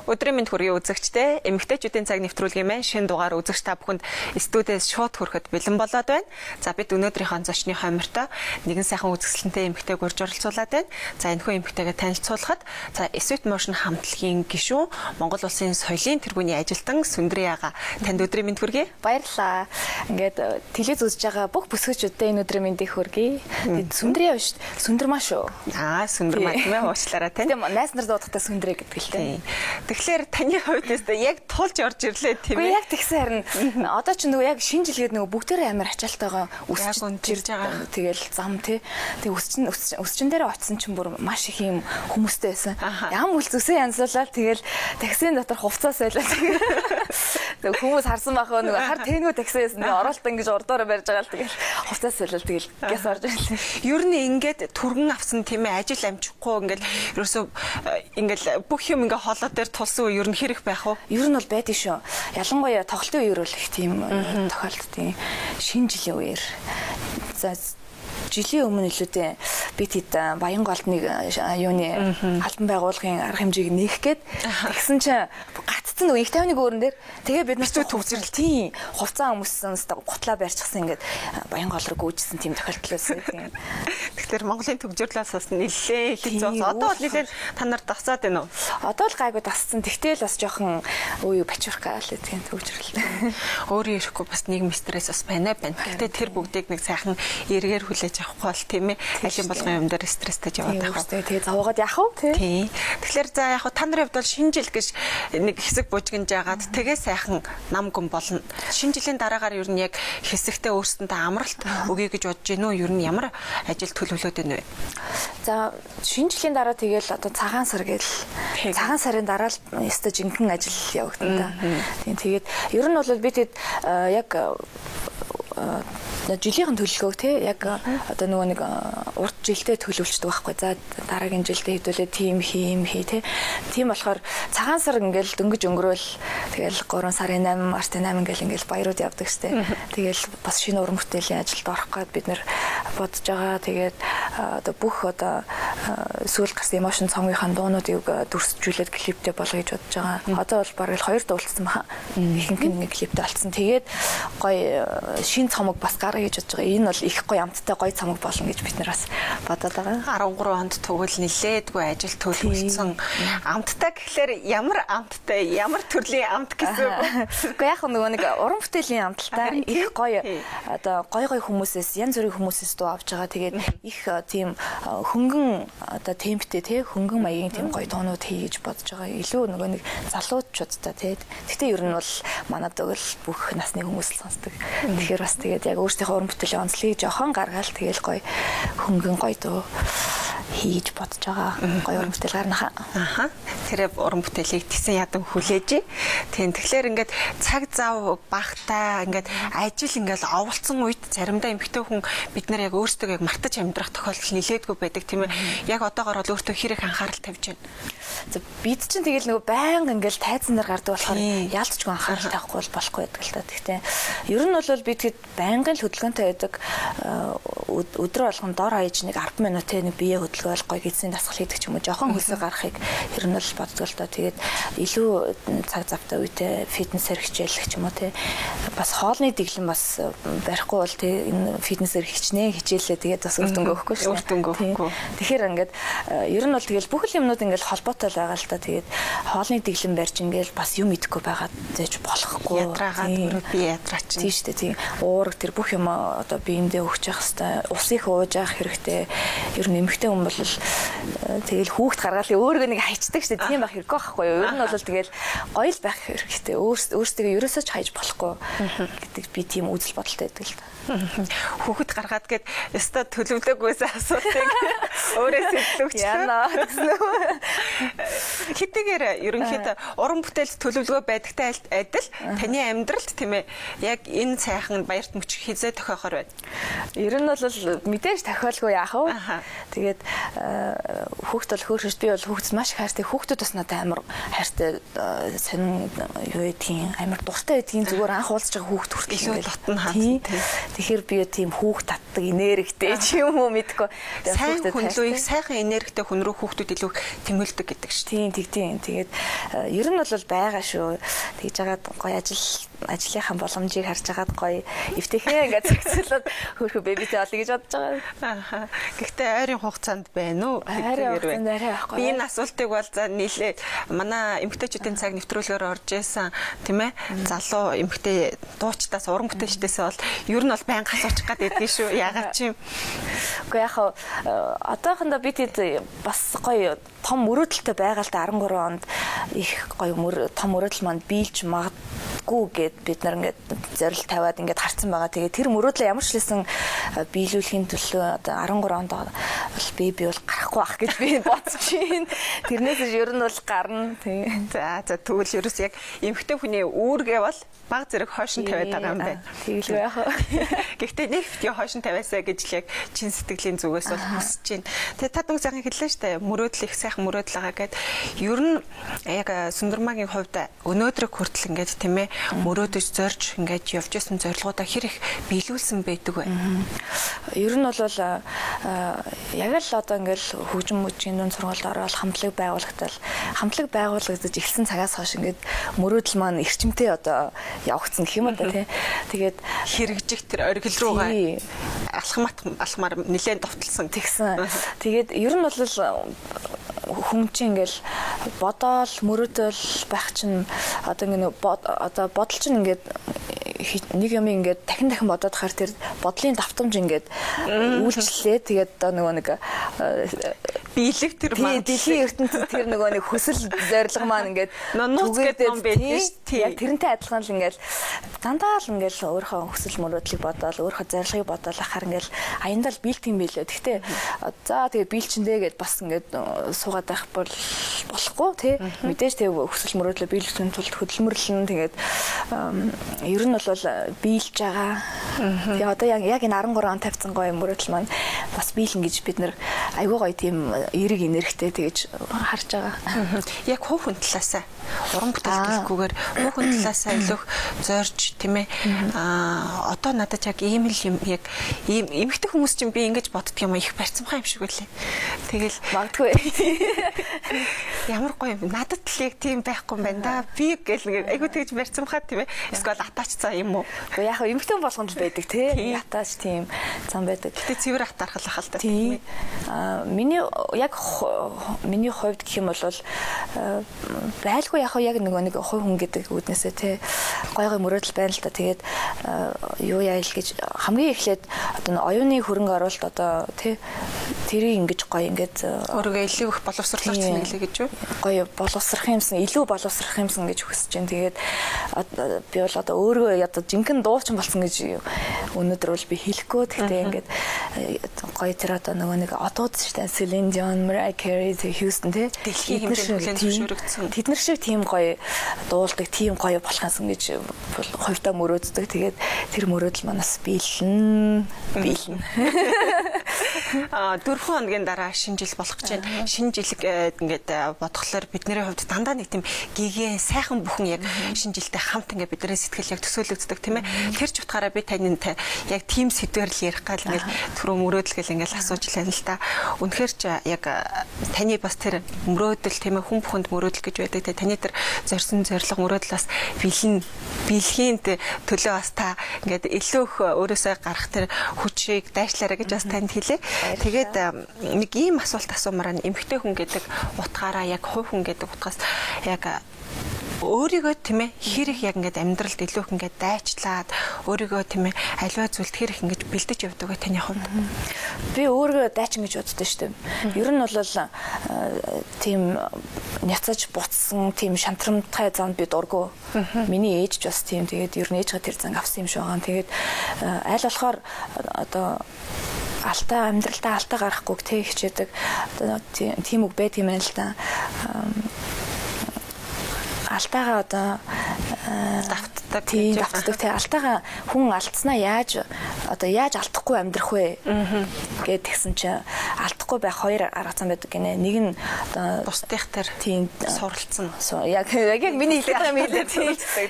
Өдрийн мэнд хүргэе үзэгчдээ. Эмэгтэйчүүдийн цаг нэвтрүүлгийн маань шинэ дугаар үзэгч та бүхэнд студиэс шууд хүрэхэд бэлэн болоод байна. За бид өнөөдрийнхөө зочны хомиртой нэгэн сайхан үзэсгэлэнтэй эмэгтэйг урьж оролцуулаад байна. За энэхүү эмэгтэйгээ танилцуулахад за Sweet Motion хамтлагийн гишүүн Монгол Улсын соёлын тэргүүний ажилтан Сүндрийн ага танд өдрийн мэнд хүргэе. Баярлалаа. Ингээд телевиз үзэж байгаа бүх бүсгүүчүүдэд энэ өдрийн мэндийг хүргэе. Сүндрийн биш, Сүндэрмаа шүү. Сүндэрмаа тийм ээ уучлаарай тань. Тийм найз нар дуудахтаа Сүндрээ гэдэг л дээ. Тэгэхээр таны хувьд яг тулж орж ирлээ тийм ээ. Үгүй яг тэгсэн харин одоо ч нөгөө яг шинэ жилгээд нөгөө бүгдээрээ амар ачаалтайгаа үсчирж байгаа. Тэгэл зам тий. Тэг өсчин дээр очисон ч бүр маш их юм хүмүүстэй байсан. Ям үл зүсэн янзлуулаад тэгэл таксийн дотор хувцас байлаа. Тэг хүмүүс харсан бахаа нөгөө хар тэнгүү такси байсан. Оролт ингэж урдаараа барьж байгаа л тэгэл хувцас байлаа тэгэл гяс орж ирлээ. Ер нь ингээд түргэн авсан тийм ээ ажил амжихгүй ингээд ерөөсөө ингээд бүх юм ингээ хоолой дээр тулсан үе ер нь хэрэг байх уу? Ер нь бол байдаг шүү. Ялангуяа тоглолтын үеэр бол их тийм тохиолддог. Шинэ жилийн үеэр. За жилийн өмнө илүүтэй бид хэд Баянголдны юуны албан байгууллагын арга хэмжээг нээх гээд тэгсэн чинь гаццсан нөгөө их тавны гөөрөн дээр тэгээ бид нар төвцөрлөл тийм хувцас өмссөн гутлаа барьчихсан ингээд Баянгол руу гүйжсэн тийм тохиолдол байсан тийм. Тэгэхээр Монголын төгжрлөөс бас нэлээ хэцүү. Одоо бол нэлээ та нар дасаад байна уу? Одоо л гайгүй дассан. Тэгтэл бас жоохон өөе бачуурхаа л тийм төгжрлөө. Өөрөө ирэхгүй бас нийгэм стресс бас байна. Гэхдээ тэр бүгдийг нэг сайхан эргээр хүлээж авахгүй бол тийм ээ. Ажил болгон юм дээр стресстэй яваад байх. Тэгээ заваагаад яах вэ? Тийм. Тэгэхээр за яг та нарын хувьд бол шинэ жил гэж нэг хэсэг бужигнж яагаад тэгээ сайхан нам гүн болно. Шинэ жилийн дараагаар ер нь яг хэсэгтээ өөрсөндөө амралт өгье гэж бодож гинөө ер нь ямар ажил төлөвлөд байна вэ? За шинэ жилийн дараа тэгэл одоо цагаан сар гээл цагаан сарын дараа л өстө жинхэнэ ажил явагдана. Тийм тэгээд ер нь бол бид яг жилийн төлөвлөгөөг тий яг одоо нөгөө нэг урд жилдээ төлөвлөждөг байхгүй. За дараагийн жилдээ хэдүүлээ тийм хий тий. Тийм болохоор цагаан сар ингээл дөнгөж өнгөрөөл тэгэл 3 сарын 8 мартын 8 ингээл баярууд явдаг штэ. Тэгэл бас шинэ уран бүтээлийн ажилд орох гээд бид нэр бодож байгаа. Тэгээд одоо бүх одоо сүүл гарсан Emotion цомгийнхаа дуунуудыг дүрсжүүлээд клиптэй болгоё гэж бодож байгаа. Одоо бол бараг 2 дуулсан баха. Ихэнх нь клиптэй болсон. Тэгээд гоё шинэ цомог бас гаргая гэж бодож байгаа. Энэ бол их гоё амттай гоё цомог болно гэж бид нар бас бодоод байгаа. 13 онд тэгвэл нилээдгүй ажил төлөвлөсөн. Амттай гэхлээр ямар амттай, ямар төрлийн амт гэсэн үг? Гэхдээ яг нөгөө нэг уран бүтээлийн амттай их гоё одоо гоё хүмүүсээс янз бүрийн хүмүүсээс дуу авч байгаа. Тэгээд их тийм хөнгөн одоо темптэй тий хөнгөн маягийн тийм гоё дуунууд хий гэж бодож байгаа. Илүү нөгөө нэг залуучуудтай тий. Гэхдээ ер нь бол манад бол бүх насны хүмүүс л сонсдог. Тэгэхээр бас тэгээд яг өөрсдийнхөө уран бүтээлийн онцлогийг жоохон гаргаал тэгэл гоё хөнгөн гоё дуу хийж бодож байгаа. Гоё уран бүтээл гарнахаа. Тэр уран бүтээлийг тэсэн ядан хүлээж. Тийм тэгэхээр ингээд цаг зав багтаа ингээд ажил ингээд оволцсон үед заримдаа эмэгтэй хүн бид нар яг өөрсдөө яг мартаж амьдрах тохиолдол нилээдгүй байдаг тийм ээ. Яг одоогоор бол өөртөө хэрэг анхаарал тавьж байна. За бид чинь тэгэл нөгөө байнга ингээд тайзан дээр гардаг болохоор яалтчгүй анхаарал тавихгүй болохгүй байдаг л та. Гэхдээ ер нь бол бид хэд байнгын л хөдөлгөөнтэй байдаг. Өдөр болгон дор хаяж нэг 10 минут те нэг бие хөдөлгөөл гоё эзэн дасгал хийдэг ч юм уу. Жохон хөлсөө гарахыг ер нь бол боддог л та. Тэгээд илүү цаг завтай үедээ фитнесээр хичээлэх ч юм уу те. Бас хоолны дэглэм бас барихгүй бол те энэ фитнесээр хичнээн хичээлээ тэгээд бас үр дүн өгөхгүй шүү. Үр дүн өгөхгүй. Тэгэхээр ингээд ер нь бол тэгэл бүх юмнууд ингээд холбоотой л байгаа л та. Тэгээд хоолны дэглэм барьж ингээд бас юм идэхгүй байгаад зэж болохгүй. Ядраагаад би ядраач. Тийм шүү дээ. Тийм. Уураг тэр бүх юм одоо биендээ өгч явах хэвээр ус их ууж явах хэрэгтэй. Ер нь эмэгтэй хүн бол тэгэл хүүхд гаргаал өөргөө нэг хайчдаг шүү дээ. Тийм байх хэрэггүй байхгүй юу? Ер нь бол тэгэл гоё л байх хэрэгтэй. Өөрсдөө ерөөсөө ч хайж болохгүй гэдэг би тийм үзэл бодолтой байдаг л та. Хүүхэд гаргаад гээд өстой төлөвлөгөөс асуултыг өөрөө сэтлэгч. Яна гэсэн үү? Хэдийгээр ерөнхийдөө уран бүтээлд төлөвлөгөө байдагтай адил таны амьдралд тийм ээ яг энэ сайхан баярт мөч хизээ тохиохоор байна. Ер нь бол мэдээж тохиолгүй яах вэ? Тэгээд хүүхд бол хөөрхөж би бол хүүхдэд маш их хайртай. Хүүхдүүд бас надад амар хайртай сонин юу гэдгийг амар дуртай гэдгийг зүгээр анх уулзж байгаа хүүхд хүртэл илүү дотн хаа. Тэгэхээр би тийм хүүхд гаргадаг энергитэй ч юм уу мэдгүй. Сайн хүн лөө их сайхан энергитэй хүн рүү хүүхдүүд илүү тэмүүлдэг гэдэг шүү. Тийм тэгтийн. Тэгээд ер нь бол байгаа шүү. Тэгж жагаад гоё ажлынхаа боломжийг харж агаад гоё эвтэхээ ингээд зэгцэлээд хөөхө бэбитэй олё гэж бодож байгаа. Гэхдээ ойрын хугацаанд байна уу? Ойрын хугацаанд арай байхгүй. Би энэ асуултыг бол за нийлээ манай эмэгтэйчүүдийн цаг нэвтрүүлгээр орж исэн тийм ээ. Залуу эмэгтэй дуучдаас уран бүтээлчдээс бол ер нь бол байнга асуучих гээд байдгийн шүү. Ягаад ч юм. Уу яг одоохондоо би тэд бас гоё том мөрөөдөлтэй байгаа л да 13 онд их гоё том мөрөөдөл манд биелж магадгүй гэд бид нар ингээд зорил тавиад ингээд харсан байгаа. Тэгээд тэр мөрөөдлөө ямар ч лсэн биелүүлэхийн төлөө одоо 13 онд бол би бол гарахгүй ах гэж би бодож байна. Тэрнээс ер нь бол гарна. За тэгвэл ерөөс яг эмэгтэй хүний үүргээ бол баг зэрэг хойшин тавиад байгаа юм байна. Тэгэлгүй яах вэ? Гэхдээ нэг битгий хойшин тавиасаа гэж л яг чин сэтгэлийн зүгээс бол хүсэж байна. Тэгээд та дүнг сайхан хэллээ шүү дээ. Мөрөөдөл их сайхан мөрөөдөл байгаа гэд ер нь яг Сүндэрмаагийн хувьд өнөөдрийг хүртэл ингээд тийм ээ мөрөөдөж зорж ингээд явж исэн зорилгоудаа хэр их биелүүлсэн байдаг вэ? Ер нь бол яг л одоо ингээд хөгжим мужийн дунд сургуульд ороод хамтлаг байгуулагдаж эхэлсэн цагаас хойш ингээд мөрөөдөл маань эрчимтэй одоо явагдсан гэх юм да тий. Тэгээд хэрэгжих тэр оргил руугаа алхмаар нэлээд довтлсон тэгсэн. Тэгээд ер нь бол хүн чинь ингээл бодоол мөрөөдөл байх чинь одоо ингэ одоо бодол чинь ингээд нэг юм ингээд дахин бодоод хаар тэр бодлын давтамж ингээд үйлчлээ. Тэгээд одоо нэг биелэг тэр маань дэлхийн ертөнцид тэр нэг хүсэл зорилго маань ингээд түгээд юм байдаг шүү дээ. Яг тэрнтэй адилхан л ингээд дандаа л ингээд өөрийнхөө хүсэл мөрөөдлийг бодоол өөрийнхөө зорилгыг бодоол ахаар ингээд аяндаа л биелдэг юм билээ. Гэхдээ за тэгээд биелчэндээ гэд бас ингээд суугаад байх болохгүй тий. Мэдээж тэг хүсэл мөрөөдлөө биелэхийн тулд хөдөлмөрлөн тэгээд ер нь бол биелж байгаа. Тэгээ одоо яг энэ 13 он тавьсан гоё мөрөөдөл маань бас биелэн гэж бид нар айгүй гоё тийм эерэг энергитэй тэгэж харж байгаа. Яг хувь хүн талаасаа уран бүтээл гэхгүйгээр хувь хүн талаасаа илүү зорж тийм ээ. Одоо надад яг ийм л юм яг ийм эмэгтэй хүмүүс чинь би ингэж боддөг юм их барьцамхаа юм шиг үлээ. Тэгэл магадгүй ямар гоё юм. Надад л яг тийм байхгүй юм байна да. Би гэл нэг айгүй тэгж барьцамхаа тийм ээ. Эсвэл атаач цаа юм уу? Яг эмэгтэй болгонд л байдаг тий. Атаач тийм зам байдаг. Гэтэ цэвэр атаархал ахал та тийм ээ. Миний хувьд гэх юм бол байлгүй яг нэг хувь хүн гэдэг үднээсээ тий гой мөрөөдөл байна л да. Тэгээд юу яа л гэж хамгийн эхлээд одоо оюуны хөрөнгө оруулалт одоо тий тэрийг ингэж гоё ингээд өөрийгөө илүү их боловсруулах чиглэлээ гэж юу? Гоё боловсрох юмсан, илүү боловсрох юмсан гэж хүсэж байна. Тэгээд би бол одоо өөрөө одоо жинхэнэ дуучин болсон гэж өнөөдөр бол би хэлэхгүй. Гэхдээ ингээд гоё тэр одоо нэг одууд шүү дээ. Celine Dion, Mariah Carey, Houston тий дэлхийн хэмжээнд зөвшөөрөгдсөн. Тэд нар шиг тийм гоё дуулдаг, тийм гоё болохоос гэж хувьдаа мөрөөддөг. Тэгээд тэр мөрөөдөл манаас биелэн. 4 хоногийн дараа шинэ жил болох гэж байна. Шинэ жилг ингээд бодглохлоор бидний хувьд дандаа нэг тийм гэгэн сайхан бүхэн яг шинэ жилтэй хамт ингээд бидний сэтгэл яг төсөөлөгддөг тийм ээ. Тэр ч утгаараа би таньд яг тийм сэдвэр л ярих гал ингээд түрүү мөрөөдөл гэл ингээд асууж лээ л та. Үнэхээр ч яг таны бас тэр мөрөөдөл тийм ээ хүн бүхэнд мөрөөдөл гэж байдаг. Тэгээ таны тэр зорьсон зорилго мөрөөдлөөс биелхийн төлөө бас та ингээд илүү их өөрөөсөө гарах тэр хүчийг дайшлаарай гэж бас танд хэлээ. Тэгээд нэг ийм асуулт асуумаар эмэгтэй хүн гэдэг утгаараа яг хувь хүн гэдэг утгаас яг өөрийгөө тийм ээ хэр их яг ингээд амьдралд илүү их ингээд дайчлаад өөрийгөө тийм ээ аливаа зүйлд хэр их ингээд бэлдэж явдаг бай таны хувьд. Би өөрийгөө дайчин гэж боддог шүү дээ. Ер нь бол тийм няцаж буцсан тийм шантрамтай зам би дургу. Миний ээж ч бас тийм тэгээд ер нь ээжгээ тэр занг авсан юм шиг байгаа. Тэгээд аль болохоор одоо амьдралдаа алдаа гарахгүй тэг хичээдэг. Одоо тийм үг байт юм байна л да. Алдаагаа одоо давтдаг. Тийм давтдаг. Тэгээ алдаагаа хүн алдснаа яаж алдахгүй амьдрах вэ гэд тэгсэн чинь алдахгүй байх хоёр арга зам байдаг гинэ. Нэг нь одоо бусдынх төр тийм суралцсан. Яг миний хэлэх юм хэлээ.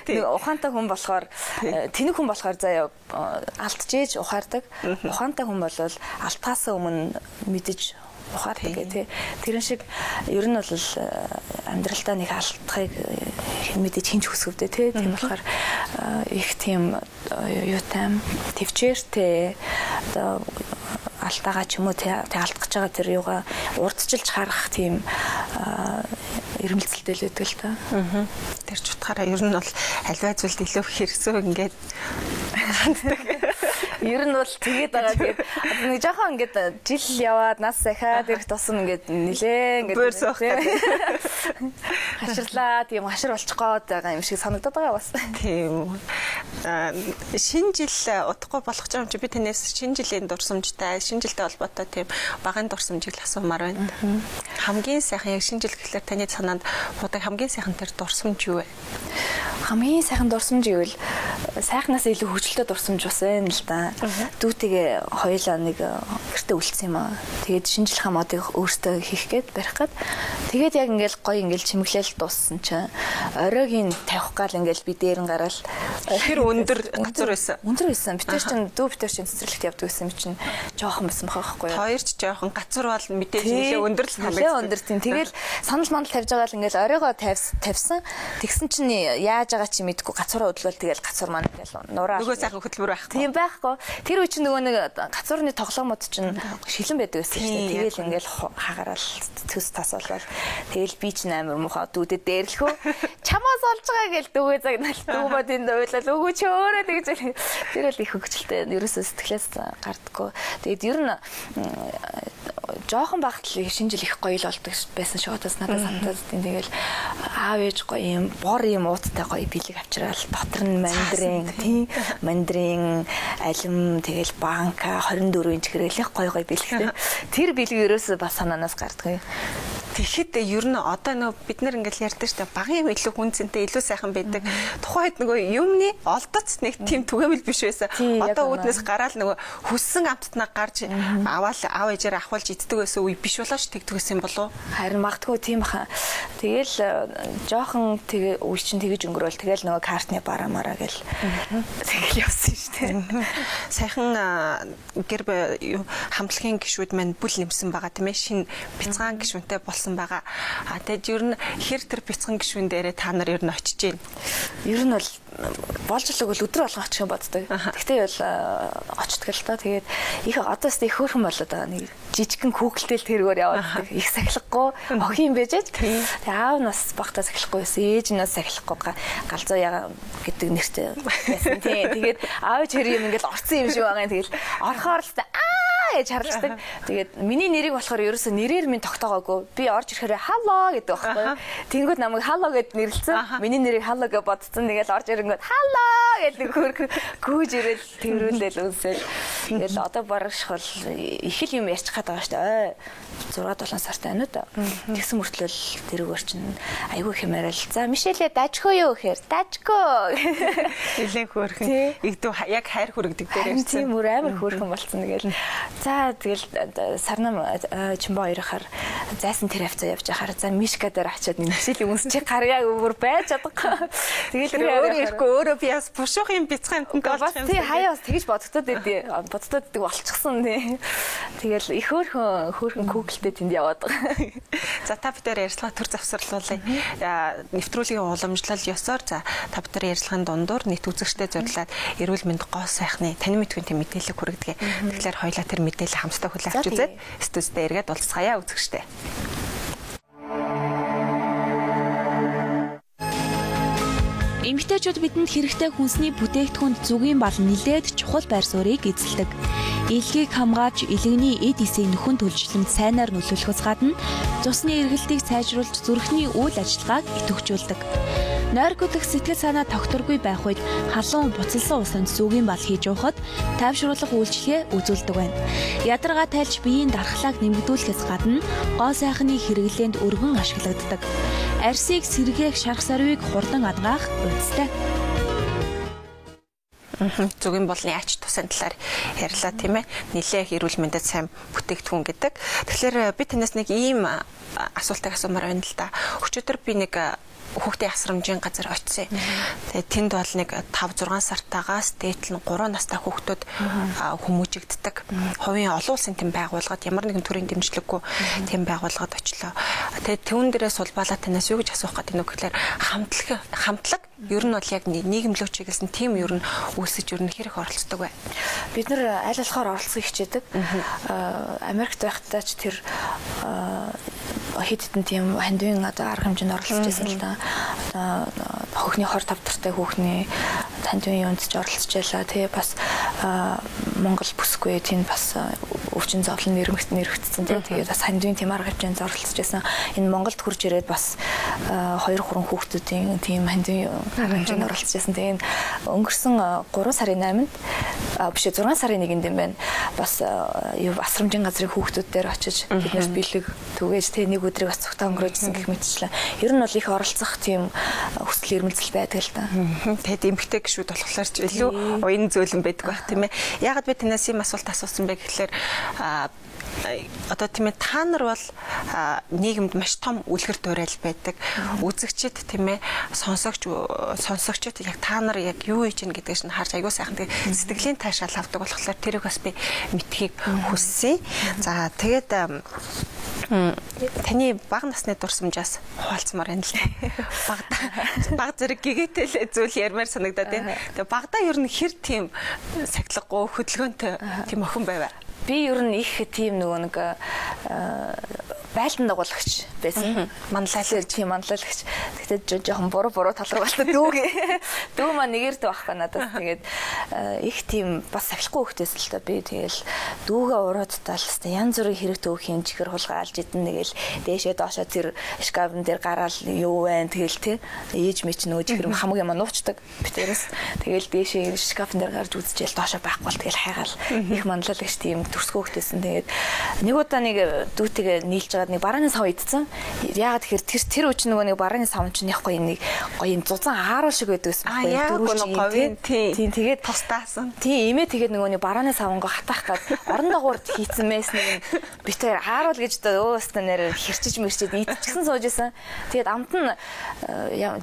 Тийм ухаантай хүн болохоор тэнэг хүн болохоор заяа алдчихээж ухаардаг. Ухаантай хүн бол алдахаас өмнө мэдэж ухаардаг гэх тэрэн шиг ер нь бол амьдралдаа нэг алдахыг мэдээж хинч хүсгэвдэ тийм болохоор их тийм юутай төвчээртэй одоо алдаагаа ч юм уу тэг алдах гэж байгаа тэр юугаа урдчилж харах тийм ирмэлцэлтэй л байдаг л та. Тэр ч утгаараа ер нь бол альваа зүйлд илүү хэрэгсөө ингээд ханддаг. Ер нь бол тэгээд байгаа тэгээд одоо нэг жоохон ингээд жил яваад нас сахиад ирэх тусам ингээд нилээ ингээд хаширлаа тийм хашир болчих гээд байгаа юм шиг санагдаад байгаа бас. Тийм. Шинэ жил удахгүй болох юм чи би танаас шинэ жилийн дурсамжтай шинэ жилтэй холбоотой тийм багын дурсамжийг асуумаар байна. Хамгийн сайхан яг шинэ жил гэхлээр таны санаанд бодог хамгийн сайхан тэр дурсамж юу вэ? Хамгийн сайхан дурсамж гэвэл сайхнаас илүү хөвчлөлтөд дурсамж бас байна л да. Дүүтэйгээ хоёулаа нэг гэртээ үлдсэн юм аа. Тэгээд шинжлэх модыг өөртөө хийх гээд барих гээд тэгээд яг ингээл гоё ингээл чимэглэл дууссан чинь оройгийн тавих гал ингээл би дээр нь гараал тэр өндөр газар байсан. Өндөр байсан. Битэр чинь дүү битэр чинь цэцэрлэгт явдаг байсан чинь жоохон байсан байхгүй юу? Хоёр ч жоохон газар бол мэдээж нэлээ өндөр л санагдсан. Нэлээ өндөр тийм. Тэгэл санал мандал тавьж байгаа л ингээл оройгоо тавьсан. Тэгсэн чинь яаж байгаа чи мэдгүй гацураа өдлөөл тэгэл гацур маань ингээл нураа. Нөгөө сайхан хөтөлбөр байхгүй. Тийм байхгүй. Тэр үе чинь нөгөө нэг гацуурны тоглоомод чинь шилэн байдаг байсан шүү дээ. Тэгэл ингээл хагараал төс тас болвол тэгэл би чинь амар муухай дүүдэд дээрлэхөө. Чамаас олж байгаа гэл дүүгээ загнаал дүүбод энд ойлал үгүй чи өөрөө тэгж тэр л их хөвгчлээ. Ерөөсөө сэтгэлээс гардаггүй. Тэгээд ер нь жоохон багт л шинэ жил их гоё л болдог байсан шүү. Одоос надад санагдаад тийм тэгэл аав ээж гоё юм бор юм ууттай гоё бэлэг авчраал дотор нь мандрин алим тэгэл банка 24 инч гэрэлэх гоё бэлэгтэй. Тэр бэлэг ерөөсөө бас санаанаас гардаггүй. Тэгэхэд ер нь одоо нөгөө бид нар ингээл ярьдаг шүү дээ. Багын юм илүү хүнцэнтэй, илүү сайхан байдаг. Тухайд нөгөө юмны олдоц нэг тийм түгээмэл биш байсан. Одоо үүднээс гараал нөгөө хүссэн амттнаа гарч аваад аав ээжээр ахвалж иддэг байсан үе биш болооч тэгдэг байсан болов. Харин магадгүй тийм баха. Тэгэл жоохон тэгээ үе чинь тэгэж өнгөрөөл тэгэл нөгөө картны барамаараа гэл тэгэл явсан шүү дээ. Сайхан гэр хамтлагийн гишүүд маань бүл нэмсэн байгаа тийм ээ. Шинэ бяцхан гишүүнтэй болсон байгаа. Тэгээд ер нь хэр тэр бяцхан гишүүн дээрээ та нар ер нь очиж гин. Ер нь бол болж л өгөл өдөр болгон очих юм боддог. Гэхдээ бол очдөг л та. Тэгээд их одоос их хөөрхөн болоод байгаа. Нэг жижигхэн хүүхэлтэй л тэргээр яваад их сахилахгүй охин юм байж. Тэгээд аав нас багтаа сахилахгүй байсан. Ээж нас сахилахгүй галзуу яга гэдэг нэртэй байсан. Тэгээд аав чир юм ингээл орцсон юм шиг байгаа юм. Тэгэл орхоор л гэж харлагдаг. Тэгээд миний нэрийг болохоор ерөөсөө нэрээр минь тогтоогоогүй. Би орж ирэхээр халло гэдэг байхгүй. Тэнгүүд намайг халло гэд нэрлэлсэн. Миний нэрийг халло гэж бодсон. Тэгээд орж ирэнгүүт халло гэдэг хөрх гүүж ирэл тэрүүлэл үнсэл. Тэгэл одоо барах бол их л юм ярьчих гээд байгаа шүү дээ. 6-7 сартай байна уу да. Тэгсэн мөртлөө тэрүүгээр чинь айгүй хэмээрэл. За Мишелээ дажгүй юу гэхээр дажгүй. Нилээн хөөрхөн. Игдүү яг хайр хүрэгдэг дээр явсан. Тийм үр амар хөөрхөн болсон тэгэл. За тэгэл сарнам чимбо хоёрохоор зайсан тэр хавцаа явж байхаар за Мишка дээр очиод Мишелийн үнсчиг гаргаа өвөр байж чадахгүй. Тэгэл өөрөө ирэхгүй өөрөө би бас бушуух юм бяцхан амтнаа болж байгаа. Тий хаяа бас тэгж бодогдоод байдгийг боддоод болчихсон тий. Тэгэл их хөөрхөн хүүхэлтэй тэнд яваад байгаа. За та бүхэн ярьцлага төр завсарлуулъя. Нэвтрүүлгийн уламжлал ёсоор за та бүхэн ярьцлагын дундуур нийт үзэгчдэд зориулаад эрүүл мэнд гоо сайхны тань мэдгүй тийм мэдээлэл хүргэдэг. Тэгэхээр хоёлаа тэр мэдээлэл хамтдаа хүлээн авч үзээд студиэд эргээд уулзцаая үзэгчтэй. Эмэгтэйчүүд бидэнд хэрэгтэй хүнсний бүтээгдэхүүнд зүгийн бол нэлээд чухал байр суурийг эзэлдэг. Илгийг хамгаалж, илгэний эд эсийн нөхөн төлөвлөлтөнд сайнаар нөлөөлөхөөс гадна цусны эргэлтийг сайжруулж зүрхний үйл ажиллагааг идэвхжүүлдэг. Нойргодох сэтгэл санаа тогтворгүй байх үед халуун буцалсан усанд зүгийн бал хийж уухад тайвшруулах үйлчлэгээ үзүүлдэг байна. Ядаргаа тайлж биеийн дархлааг нэмэгдүүлэхээс гадна гоо сайхны хэрэглээнд өргөн ашиглагддаг. Арсыг сэргээх шарх сарвыг хурдан адгаах үндстэй. Зүгийн болны ач тусын талаар ярьлаа тийм ээ. Нилээх эрүүл мэндэд сайн бүтээгдэхүүн гэдэг. Тэгэхээр би танаас нэг ийм асуултыг асуумаар байна л да. Өчигдөр би нэг хүүхдийн асрамжийн газар очив. Тэгээд тэнд бол нэг 5-6 сартаагаас дээдл нь 3 настай хүүхдүүд хүмүүжигддэг. Хувийн олон улсын тэм байгууллагад ямар нэгэн төрлийн дэмжлэггүй тэм байгууллагад очлоо. Тэгээд түүн дээрээс улбаалаа танаас юу гэж асуух гэдэг нь гэхээр хамтлаг ер нь бол яг нийгэмлөө чиглэсэн тим ер нь үүсэж ер нь хэрэг оролцдог бай. Бид нар аль болохоор оролцохыг хичээдэг. Америкт байхдаа ч тэр хэд хэдэн тийм хандивын арга хэмжээнд оролцож байсан л да. Хөхний хор тавтартай хүүхний хандивын юунд ч оролцож байлаа. Тэгээ бас Монгол бүсгүй тийм бас өвчин зовлон нэрвэгдсэн тийм. Тэгээд бас хандивын тийм арга хэмжээнд оролцож байсан. Энэ Монголд хурж ирээд бас 2-3 хүүхдүүдийн тийм хандивын арга хэмжээнд оролцож байсан. Тэгээд өнгөрсөн 3 сарын 8-нд биш 6 сарын 1-нд юм байна. Бас асрамжийн газрын хүүхдүүд дээр очиж биднээс бэлэг түгээж тэг нэг өдрийг бас цогтой өнгөрөөжсэн гэх мэтчлээ. Ер нь бол их оролцох тийм хүсэл эрмэлзэл байдаг л да. Тэгээд эмгтэй гişүүд болохоор ч илүү уян зөөлөн байдаг байх тийм ээ. Яагаад би танаас ийм асуулт асуусан бэ гэхэлэр одоо тийм ээ та нар бол нийгэмд маш том үлгэр дуурайл байдаг. Үзэгчид тийм ээ сонсогчид яг та нар яг юу хийж гин гэдгийг нь харж аягүй сайхан тэгээ сэтгэлийн таашаал авдаг болохоор тэрийг бас би мэдхийг хүссэн. За тэгээд таны бага насны дурсамжаас хуваалцмаар байна л. Баг зэрэг гэгээтэй зүйл ярмаар санагдаад байна. Тэгээ багада ер нь хэр тийм сахилгагүй хөдөлгөөнтэй тийм охин байваа. Би ер нь их тийм нөгөө нэг байлдан дагуулагч байсан. Манлайлагч. Тийм манлайлагч. Тэгтээ жоохон буруу тал руу галтай дүү маань нэгэрд байхгүй надад. Тэгээд их тийм бас сахилахгүй хөхтэйс л та би тэгэл дүүгээ урууд талста янз бүрийн хэрэг төвхийн чихэр хулгаалж идэн нэгэл дээшээ доошоо тэр шкафн дээр гараал юу вэ тэгэл тий ээж мэч нөгөө чихэр хамаг юм нуучдаг битэрээс тэгэл дээшээ шкафн дээр гарч үзчихэл доошоо байхгүй бол тэгэл хайгаал их манлайлагч тийм төрсгөө хөхтэйсэн. Тэгээд нэг удаа нэг дүүтэйгээ нийлж нэг барааны сав идсэн. Яагаад тэгэхээр тэр үуч нөгөө нэг барааны сав чинь яахгүй нэг гоё зузаан ааруул шиг байдаг гэсэн байхгүй. Тийм тэгээд тустаасан. Тийм имээ тэгээд нөгөө нэг барааны савнгаа хатаах гад орон дагуур хийцэн мэс нэг битээр ааруул гэж өөстө нэр хэрчиж мэрчээд идчихсэн сууж исэн. Тэгээд амт нь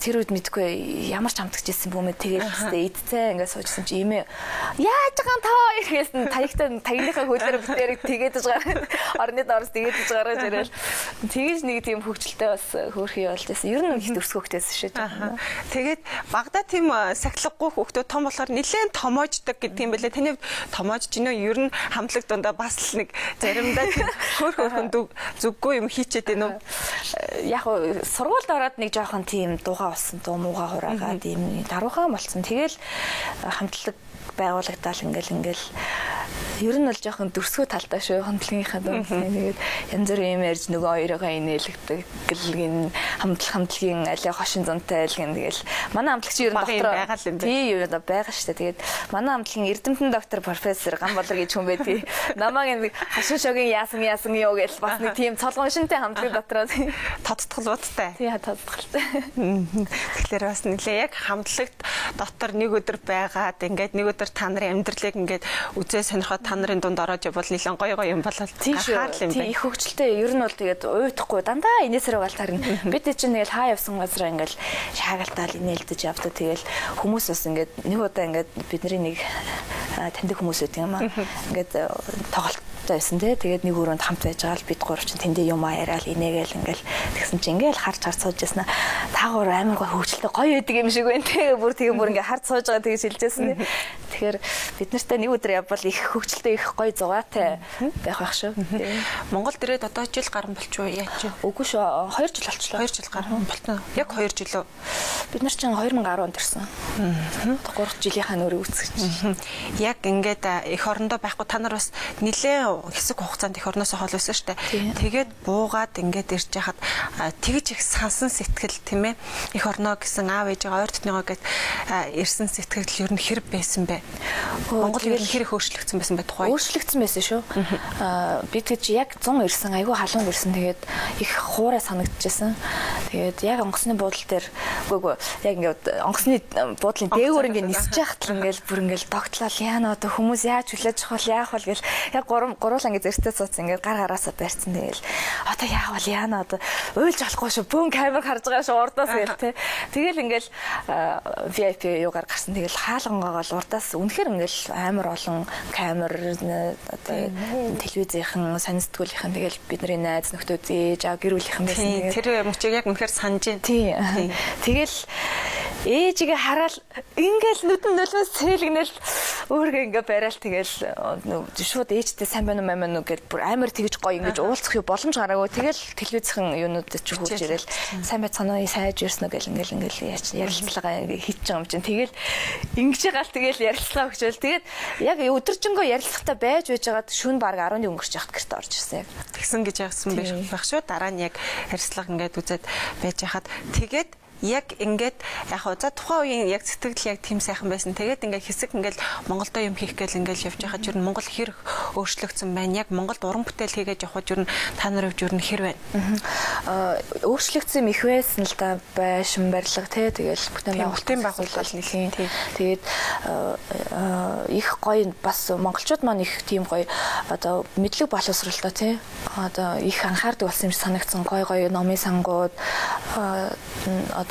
тэр үед мэдгүй ямар ч амтгажсэн бүүмээ тэгээд хэвээ идцээ ингээд суужсэн чи имээ яаж байгаа таа ирсэн таягтай тагныхаа хөлөөр битээр тэгээд байгаа. Орны доороос тэгээд гараад ирэл. Тэгэж нэг тийм хөвгчлөлтэй бас хөөрхий болж байсан. Ер нь их төрсгөхтэйсэн шүү дээ. Тэгээд багада тийм сахилгагүй хүүхдүүд том болохоор нэлээд томоождаг гэдэг юм байлаа. Таны томоожж гинөө ер нь хамтлаг дундаа бас л нэг заримдаа хөөрхөн зүггүй юм хийчээд байна уу? Яг сургуульд ороод нэг жоохон тийм дуугаа болсон, дуу муугаа хураагаад ийм даруухан болсон. Тэгэл хамтлаг байгуулагдаал ингээл ер нь бол жоохон дөрсгөө талтай шүү хамтлагийнхаа дуу. Тэгээд янз бүрийн юм ярьж нөгөө хоёроо инээлгдэг гэлгийн хамтлагийн алиа хошин зунтай айлгэн тэгэл манай хамтлагч ер нь доктор тий юу байгаа шүү дээ. Тэгээд манай хамтлагийн эрдэмтэн доктор профессор Ганболор гэж хүн байдгийг намайг нэг хошин шогийн яасан юу гэж бас нэг тийм цолгон шинтэй хамтлагийн дотороо тодтголбуудтай. Тий тодтголтой. Тэгэхээр бас нэлээ яг хамтлагт дотор нэг өдөр байгаад ингээд нэг өдөр та нарын амьдралыг ингээд үзээ сонирхоод та нарын дунд ороод явбал нэлээд гоё юм болол гахаар л юм байна. Тийм их хөвгчлээ ер нь бол тэгээд уйтахгүй дандаа инээсээр угаал тарна. Бид чинь тэгэл хаа явсан газар ингээл шаагаалтаал инээлдэж явдаг. Тэгэл хүмүүс бас ингээд нэг удаа ингээд бидний нэг таньдаг хүмүүс үүд юм аа. Ингээд тоглолт байсан тий. Тэгээд нэг өрөөнд хамт байж байгаа л бид гурав чинь тэндээ юм яриад инээгээл ингээл тэгсэн чинь ингээл харж сууж яснаа. Та гурав амар гоё хөвгчлээ гоё байдаг юм шиг байна тий. Бүр ингээ харж сууж байгаа тэгж хэлжсэн тий. Тэгэхээр бид нартай нэг өдөр явбал их хөвгчлөлтэй их гоё зугаатай байх байх шүү. Монголд ирээд одоо жил гарсан болчихоо яаж вэ? Үгүй шүү. 2 жил болчихлоо. 2 жил гарсан болтоо. Яг 2 жил үү? Бид нар чинь 2010 онд ирсэн. 3 жилийнхаа нөрөө үүсгэж. Яг ингээд эх орондоо байхгүй та нар бас нэлээд хэсэг хугацаанд эх орноос хол байсан шүү дээ. Тэгээд буугаад ингээд ирж яхад тэгж их сансан сэтгэл тийм ээ. Эх орноо гэсэн аав ээжээ ойр дотныгоо гээд ирсэн сэтгэл ер нь хэр байсан бэ? Монгол ер нь хэр их өөрчлөгдсөн байсан бэ тухай? Өөрчлөгдсөн байсан шүү. Бид гэж яг 100 ирсэн, айгүй халуун ирсэн. Тэгээд их хуурай санагдчихсан. Тэгээд яг онгоцны буудлын дээр үгүй яг ингээд онгоцны буудлын дээгүүр ингээд нисэж яхад л ингээд бүр ингээд тогтлол яана одоо хүмүүс яаж хүлээж авах яах вэ гэл яг гуруулаа ингээд зэртээ суудсан ингээд гар гараасаа барьсан. Тэгэл одоо яах вэ яана одоо уйлж болохгүй шүү. Бүүн камер харж байгаа шүү урдаас гэл те. Тэгэл ингээд VIP юугаар гарсан. Тэгэл хаалгангаагаал урдаас үнэхээр ингээд амар олон камер одоо телевизийнхэн санагдгуулийнхэн тэгэл бидний найз нөхдөд ээж аа гэр бүлийнхэн байсан. Тэр мөчийг яг үнэхээр санаж байна. Тийм. Тэгэл ээжигээ хараад ингээл нүдэн нөлөөс цэлгнэл өөргөө ингээ барайл тэгэл шууд ээжтэй сайн байна уу маа нү гэж бүр амар тэгж гоё ингэж уулзах юу боломж гараагүй. Тэгэл телевизхэн юунуудад ч хурж ирэл сайн байцгаана уу сайж ирсэн үү гэл ингээл ярилцлага хийж байгаа юм чинь. Тэгэл ингэж гал тэгэл ярилцлага өгчөөл. Тэгээд яг өдөржингөө ярилцлагатай байж байгаад шүн баг 10-ны өнгөрч яхад гэрт орж ирсэн. Тэгсэн гэж яасан байх шүү. Дараа нь яг ярилцлага ингээд үзээд байж хахад тэгээд яг ингээд яг за тухайн үеийн яг сэтгэл яг тийм сайхан байсан. Тэгээд ингээд хэсэг ингээд Монголдо юм хийх гээл ингээд явж байхад ер нь Монгол хэр өөрчлөгдсөн байна. Яг Монголд уран бүтээл хийгээд явхад ер нь та нарын хувьд ер нь хэр байна? Өөрчлөгдсөн их байсан л да байшин барилга тий. Тэгэл бүтэн байгууллага нэлийн. Тэгээд их гоё бас монголчууд маань их тийм гоё одоо мэдлэг боловсролтой тий. Одоо их анхаардаг болсон юм шиг санагдсан. Гоё номын сангууд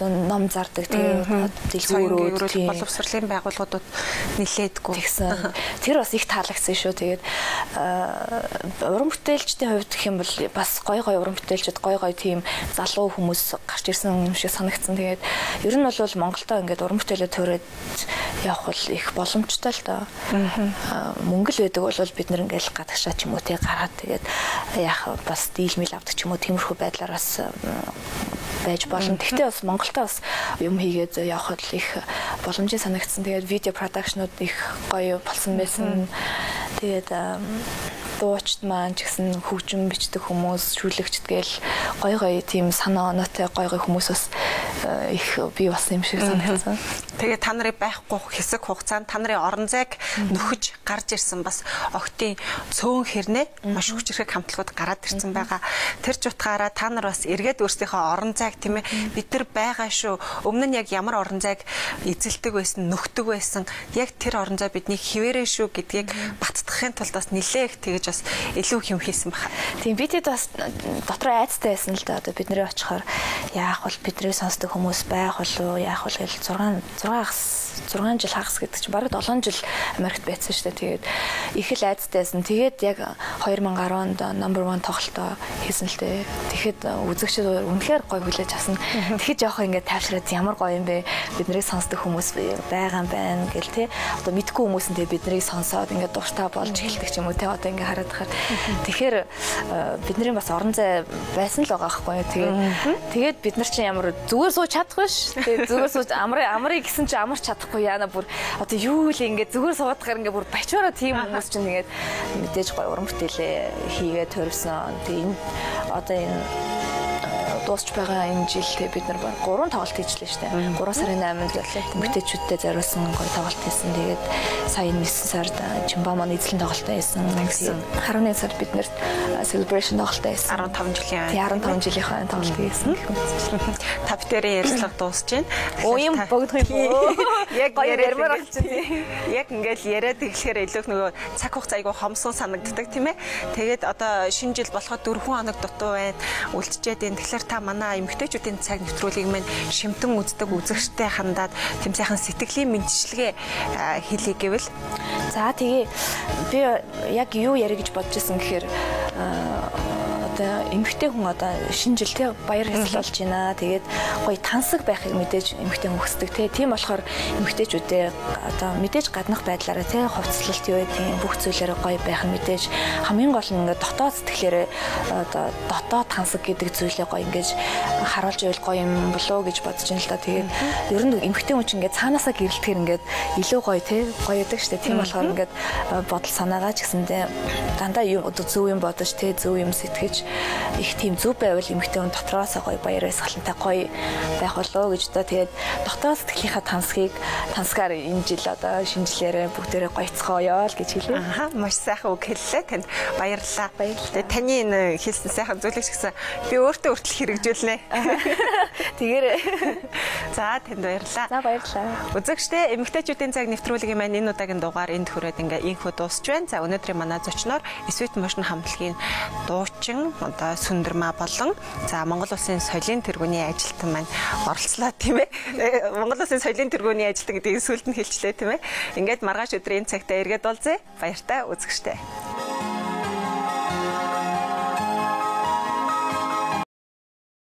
ном зардаг тийм дэлгүүрүүд тийм боловсролын байгууллагуудад нилээдгүй гэсэн. Тэр бас их таалагдсан шүү. Тэгээд уран бүтээлчдийн хувьд гэх юм бол бас гоё уран бүтээлчд гоё тийм залуу хүмүүс гарч ирсэн юм шиг санагдсан. Тэгээд ер нь бол Монголдо ингээд уран бүтээлээ төрөөд явах бол их боломжтой л доо. Мөнгө л байдаг бол бид нэр ингээд гадагшаа ч юм уу тий гараад тэгээд яах бас дийлмэл авдаг ч юм уу тиймэрхүү байдлаар бас байж болно. Гэхдээ бас Монголтой бас юм хийгээд явхад их боломжтой санагдсан. Тэгээд видео продакшнууд их гоё болсон байсан. Тэгээд дуучид маань ч гэсэн хөгжим бичдэг хүмүүс, шүлэгчд гээл гоё тийм санаа оноотой гоё хүмүүс бас их бий болсон юм шиг санагдсан. Тэгээд та нарын байхгүй хэсэг хугацаанд та нарын орон зайг нөхөж гарч ирсэн бас октын цөөн хэрнээ маш хүчрхэг хамтлагууд гараад ирсэн байгаа. Тэр ч утгаараа та нар бас эргээд өөрсдийнхөө орон зайг тийм ээ бид нар байгаа шүү. Өмнө нь яг ямар орон зайг эзэлдэг байсан, нөхдөг байсан. Яг тэр орон зай бидний хിവэрээ шүү гэдгийг баттгахын тулд бас нилээх тэгэж бас илүү их юм хийсэн баха. Тийм бидэд бас дотроо айцтай байсан л да. Одоо бид нэр очихоор яах вэ? Бидний сонсдог хүмүүс байх болов уу? Яах вэ гэж 6 жил хагас гэдэг чинь бараг 7 жил Америкт байцсан шүү дээ. Тэгээд их л айцтайсэн. Тэгээд яг 2010 онд number 1 тоглолтоо хийсэн л дээ. Тэгэхэд үзэгчид үнэхээр гоё хүлээж авсан. Тэгэхэд жоох ингээд тайвшраад ямар гоё юм бэ? Бид нарыг сонсдог хүмүүс байгаа юм байна гэл тий. Одоо мэдгүй хүмүүс нь бид нарыг сонсоод ингээд дуртай болж эхэлдэг ч юм уу тий. Одоо ингээд хараад хахад тэгэхээр бидний бас орон зай байсан л байгаа байхгүй. Тэгээд бид нар чинь ямар зүгээр сууж чадахгүй ш. Тэгээд зүгээр сууж амрыг гэсэн чинь амарч чадахгүй яана бүр одоо юу л ингээд зүгээр суудахаар ингээд бүр бачаараа тийм хүмүүс чинь ингээд мэдээж гоё уран бүтээлээ хийгээд төрөвсөн. Тэгээд энэ одоо энэ дуусч байгаа энэ жилдээ бид нар 3 тоглолт хийжлээ шүү дээ. 3 сарын 8-нд эмэгтэйчүүдтэй зориулсан гоё тоглолт хийсэн. Тэгээд сая 9 сард Чимбаманы эзлэн тоглолт хийсэн. 11 сард бид нэр celebration тоглолт хийсэн. 15 жилийн 15 жилийнхаа тоглолт хийсэн. Та бүтээрийн ярилцлага дуусч байна. Уян богдох юм уу? Яг ярмаар болчих тийм. Яг ингээл яриад ирэхээр илүү нөгөө цаг хугацаа айгу хомсон санагддаг тийм ээ. Тэгээд одоо шинэ жил болоход 4 хоног дутуу байна. Үлдчихэд энэ тэгэхээр та манай эмэгтэйчүүдийн цаг нэвтрүүлгийг мань шимтэн үздэг үзэгчтэй хандаад тэм сайхан сэтгэлийн мэдчилгээ хийлээ гэвэл за тэгээ би яг юу яриа гэж бодож байсан гэхээр одоо эмэгтэй хүн одоо шинэ жил те баяр хэсэл болж байна. Тэгээд гоё тансаг байхыг мэдээж эмэгтэй хүн хүсдэг те. Тийм болохоор эмэгтэйчүүдээ одоо мэдээж гаднах байдлаараа те хувцлалт юу гэдэг бүх зүйлээрээ гоё байх нь мэдээж хамгийн гол нь ингээд дотоод сэтгэлээрээ одоо дотоод тансаг гэдэг зүйлээ гоё ингээд харуулж ивэл гоё юм болоо гэж бодож байна л да. Тэгээд ер нь эмэгтэй хүн чинь ингээд цаанаасаа гэрэлтгэр ингээд илүү гоё те гоё байдаг штэ. Тийм болохоор ингээд бодол санаагаа ч гэсэндээ дандаа юу одоо зөв юм бодож те зөв юм сэтгэж их тийм зөв байвал эмэгтэй хүн дотроос гоё баяр баясгалантай гоё байх болоо гэж одоо тэгээд дотоод сэтгэлийнхаа тансгаар энэ жил одоо шинжилээрээ бүгдээрээ гоёцгоёо л гэж хэлээ. Аха маш сайхан үг хэллээ. Танд баярлалаа. Тэгээд таны энэ хэлсэн сайхан зүйлийг гэсэн би өөртөө хүртэл хэрэгжүүлнэ. Тэгээрээ. За танд баярлалаа. За баярлалаа. Үзэгчдээ эмэгтэйчүүдийн цаг нэвтрүүлгийн маань энэ удаагийн дугаар энд хүрээд ингээ инхүү дуусч байна. За өнөөдрийн манай зочноор Sweet Motion хамтлагийн дуучин одоо Сүндэрмаа болон за Монгол Улсын соёлын тэргүүний ажилтан маань оролцлоо тийм ээ. Монгол Улсын соёлын тэргүүний ажилтан гэдгийг сүүлд нь хэлчлээ тийм ээ. Ингээд маргааш өдрийн цагтаа эргээд уулзъя. Баяртай үзэгчдээ.